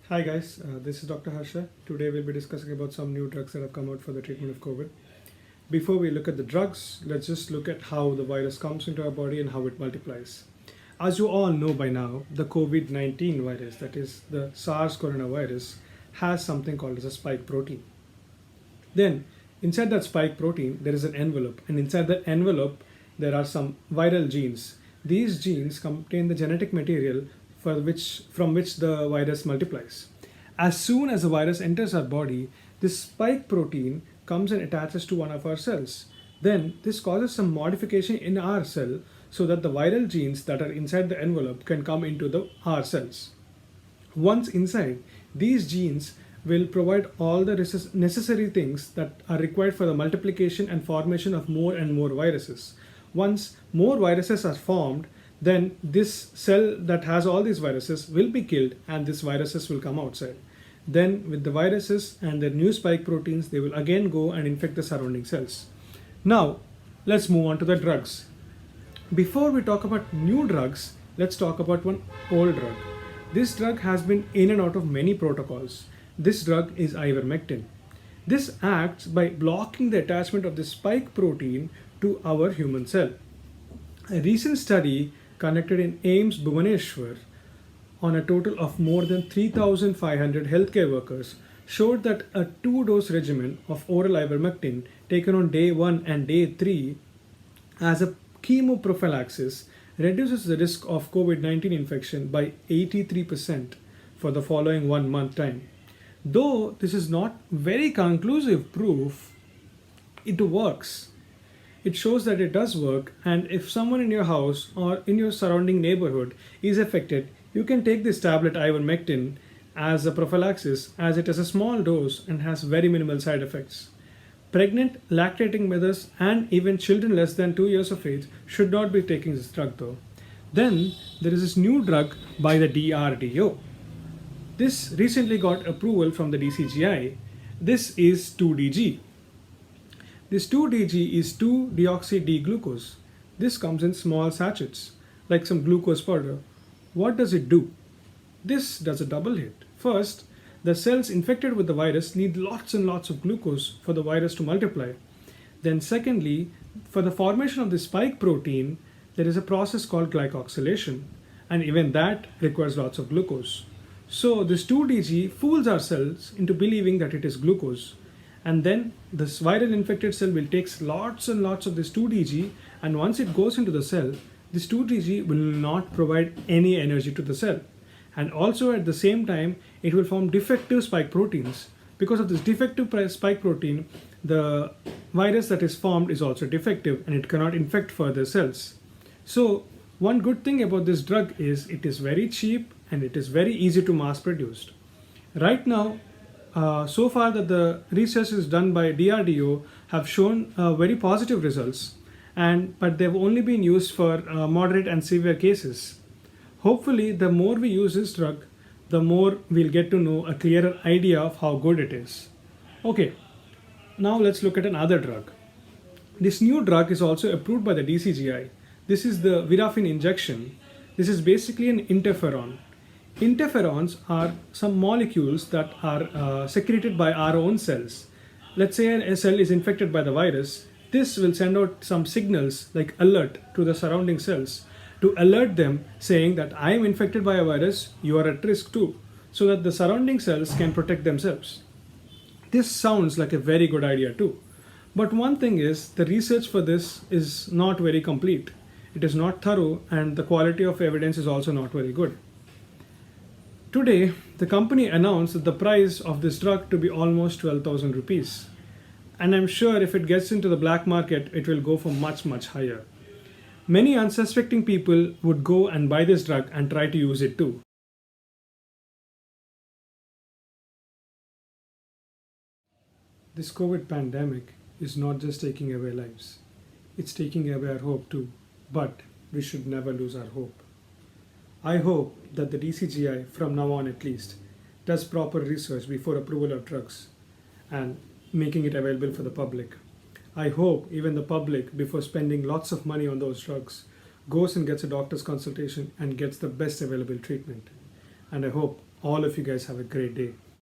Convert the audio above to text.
Hi guys, this is Dr. Harsha. Today we'll be discussing about some new drugs that have come out for the treatment of COVID. Before we look at the drugs, let's just look at how the virus comes into our body and how it multiplies. As you all know by now, the COVID-19 virus, that is the SARS coronavirus, has something called as a spike protein. Then, inside that spike protein, there is an envelope, and inside that envelope, there are some viral genes. These genes contain the genetic material from which the virus multiplies. As soon as the virus enters our body, this spike protein comes and attaches to one of our cells. Then, this causes some modification in our cell so that the viral genes that are inside the envelope can come into our cells. Once inside, these genes will provide all the necessary things that are required for the multiplication and formation of more and more viruses. Once more viruses are formed, then this cell that has all these viruses will be killed and these viruses will come outside. Then with the viruses and the new spike proteins, they will again go and infect the surrounding cells. Now, let's move on to the drugs. Before we talk about new drugs, let's talk about one old drug. This drug has been in and out of many protocols. This drug is ivermectin. This acts by blocking the attachment of the spike protein to our human cell. A recent study conducted in AIIMS Bhubaneswar on a total of more than 3,500 healthcare workers showed that a two-dose regimen of oral ivermectin taken on day 1 and day 3 as a chemoprophylaxis reduces the risk of COVID-19 infection by 83% for the following 1 month time. Though this is not very conclusive proof, it works. It shows that it does work, and if someone in your house or in your surrounding neighborhood is affected, you can take this tablet ivermectin as a prophylaxis, as it is a small dose and has very minimal side effects. Pregnant, lactating mothers, and even children less than 2 years of age should not be taking this drug though. Then there is this new drug by the DRDO. This recently got approval from the DCGI. This is 2DG. This 2DG is 2-deoxy-D-glucose. This comes in small sachets, like some glucose powder. What does it do? This does a double hit. First, the cells infected with the virus need lots and lots of glucose for the virus to multiply. Then secondly, for the formation of the spike protein, there is a process called glycoxylation, and even that requires lots of glucose. So this 2DG fools our cells into believing that it is glucose. And then this viral infected cell will take lots and lots of this 2DG, and once it goes into the cell, this 2DG will not provide any energy to the cell. And also at the same time, it will form defective spike proteins. Because of this defective spike protein, the virus that is formed is also defective and it cannot infect further cells. So one good thing about this drug is it is very cheap and it is very easy to mass produce. Right now, so far that the research is done by DRDO have shown very positive results, but they've only been used for moderate and severe cases. Hopefully, the more we use this drug, the more we'll get to know a clearer idea of how good it is. Okay, now let's look at another drug. This new drug is also approved by the DCGI. This is the Virafin injection. This is basically an interferon. Interferons are some molecules that are secreted by our own cells. Let's say a cell is infected by the virus. This will send out some signals like alert to the surrounding cells to alert them saying that I am infected by a virus, you are at risk too, so that the surrounding cells can protect themselves. This sounds like a very good idea too. But one thing is, the research for this is not very complete. It is not thorough and the quality of evidence is also not very good. Today, the company announced the price of this drug to be almost 12,000 rupees. And I'm sure if it gets into the black market, it will go for much, much higher. Many unsuspecting people would go and buy this drug and try to use it too. This COVID pandemic is not just taking away lives. It's taking away our hope too. But we should never lose our hope. I hope that the DCGI, from now on at least, does proper research before approval of drugs and making it available for the public. I hope even the public, before spending lots of money on those drugs, goes and gets a doctor's consultation and gets the best available treatment. And I hope All of you guys have a great day.